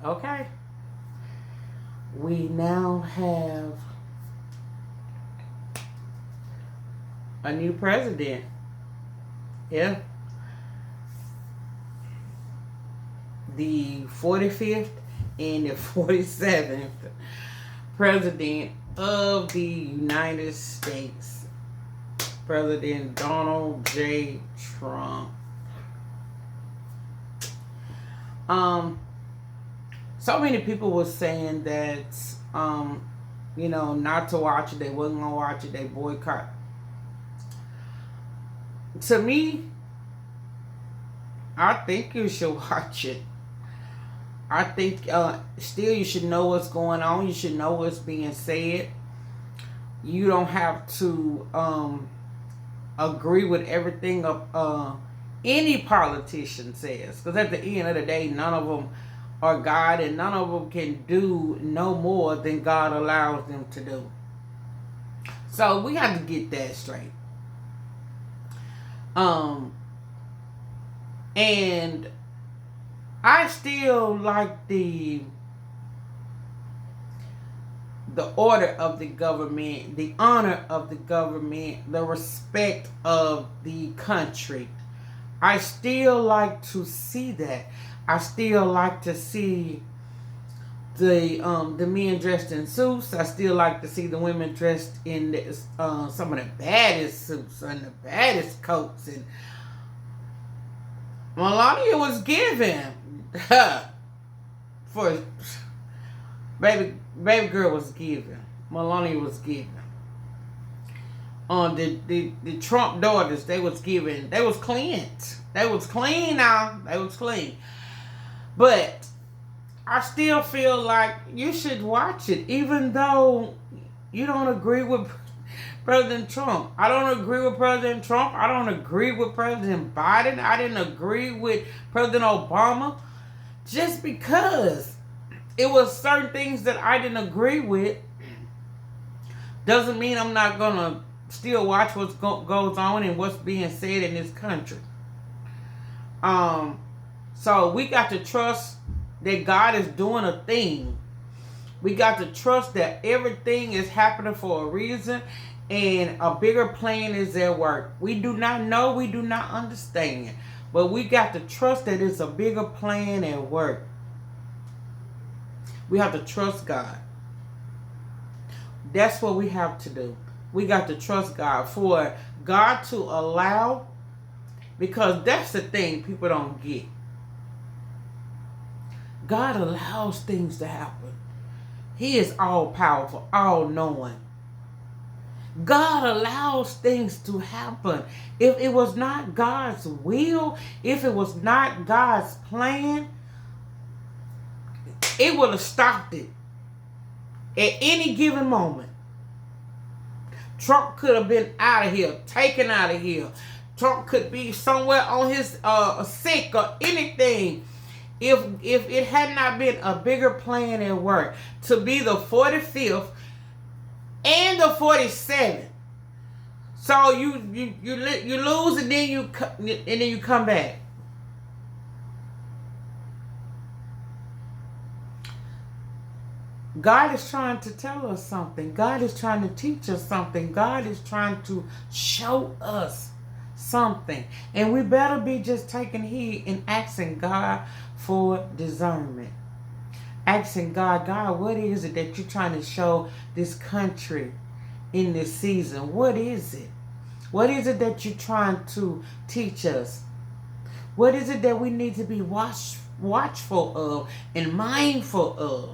Okay. We now have a new president. Yeah. The 45th and the 47th president of the United States, President Donald J. Trump. So many people were saying that, not to watch it. They wasn't gonna watch it. They boycott. To me, I think you should watch it. I think still you should know what's going on. You should know what's being said. You don't have to agree with everything any politician says, because at the end of the day, none of them are God, and none of them can do no more than God allows them to do. So we have to get that straight. And I still like the order of the government, the honor of the government, the respect of the country. I still like to see that. I still like to see the men dressed in suits. I still like to see the women dressed in some of the baddest suits and the baddest coats. And Melania was given for baby girl was given. Melania was given. The Trump daughters, they was given. They was clean. They was clean now. They was clean. But I still feel like you should watch it, even though you don't agree with President Trump. I don't agree with President Trump. I don't agree with President Biden. I didn't agree with President Obama. Just because it was certain things that I didn't agree with doesn't mean I'm not going to still watch what goes on and what's being said in this country. So we got to trust that God is doing a thing. We got to trust that everything is happening for a reason and a bigger plan is at work. We do not know, we do not understand, but we got to trust that it's a bigger plan at work. We have to trust God. That's what we have to do. We got to trust God for God to allow, because that's the thing people don't get. God allows things to happen. He is all powerful, all knowing. God allows things to happen. If it was not God's will, if it was not God's plan, it would have stopped it at any given moment. Trump could have been out of here, taken out of here. Trump could be somewhere on his sick or anything. If it had not been a bigger plan at work to be the 45th and the 47th, so you lose and then you come back. God is trying to tell us something. God is trying to teach us something. God is trying to show us something. And we better be just taking heed and asking God for discernment. Asking God, what is it that you're trying to show this country in this season? What is it? What is it that you're trying to teach us? What is it that we need to be watchful of and mindful of?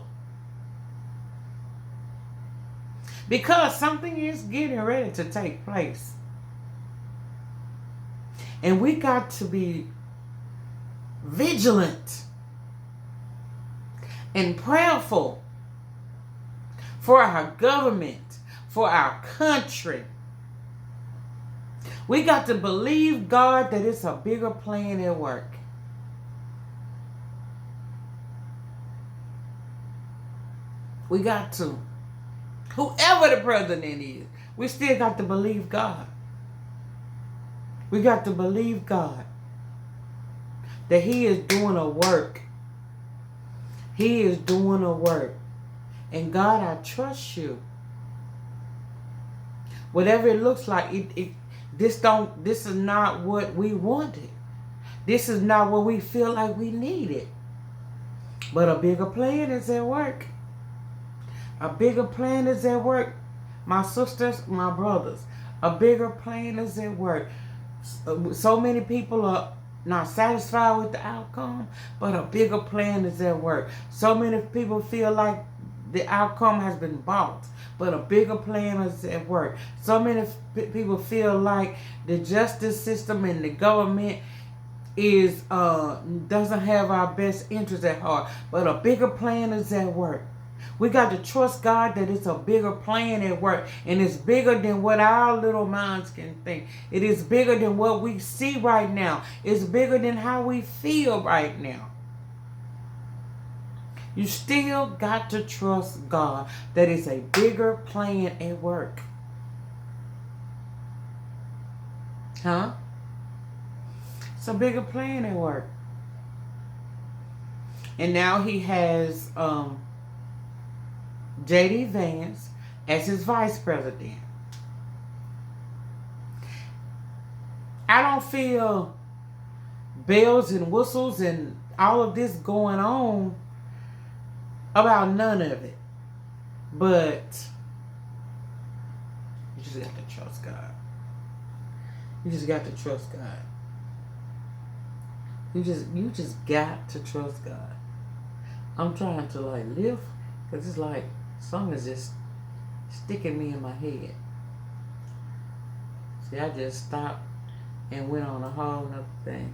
Because something is getting ready to take place. And we got to be vigilant and prayerful for our government, for our country. We got to believe God that it's a bigger plan at work. We got to. Whoever the president is, we still got to believe God. We got to believe God that He is doing a work He is doing a work. And God, I trust you. Whatever it looks like, this is not what we wanted. This is not what we feel like we needed. But a bigger plan is at work. A bigger plan is at work. My sisters, my brothers, a bigger plan is at work. So many people are not satisfied with the outcome, but a bigger plan is at work. So many people feel like the outcome has been bought, but a bigger plan is at work. So many people feel like the justice system and the government is doesn't have our best interests at heart, but a bigger plan is at work. We got to trust God that it's a bigger plan at work, and it's bigger than what our little minds can think. It is bigger than what we see right now. It's bigger than how we feel right now. You still got to trust God that it's a bigger plan at work. Huh? It's a bigger plan at work. And now he has J.D. Vance as his vice president. I don't feel bells and whistles and all of this going on about none of it. But you just got to trust God. You just got to trust God. You just got to trust God. I'm trying to live, because it's like something is just sticking me in my head. See, I just stopped and went on a whole nother thing.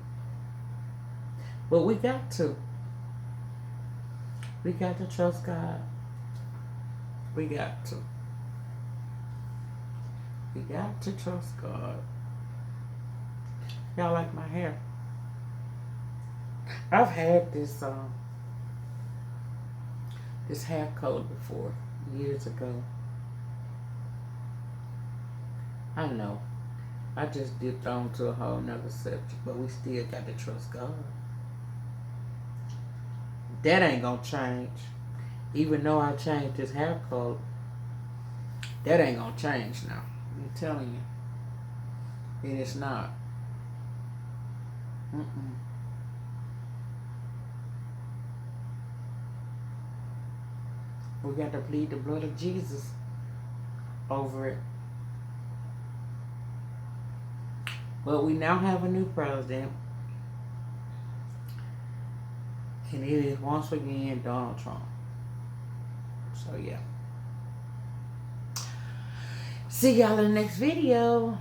But we got to. We got to trust God. We got to. We got to trust God. Y'all like my hair? I've had this hair color before, years ago. I know. I just dipped on to a whole nother subject, but we still got to trust God. That ain't gonna change. Even though I changed this hair color, that ain't gonna change now. I'm telling you. And it's not. We got to plead the blood of Jesus over it. But we now have a new president. And it is once again Donald Trump. So yeah. See y'all in the next video.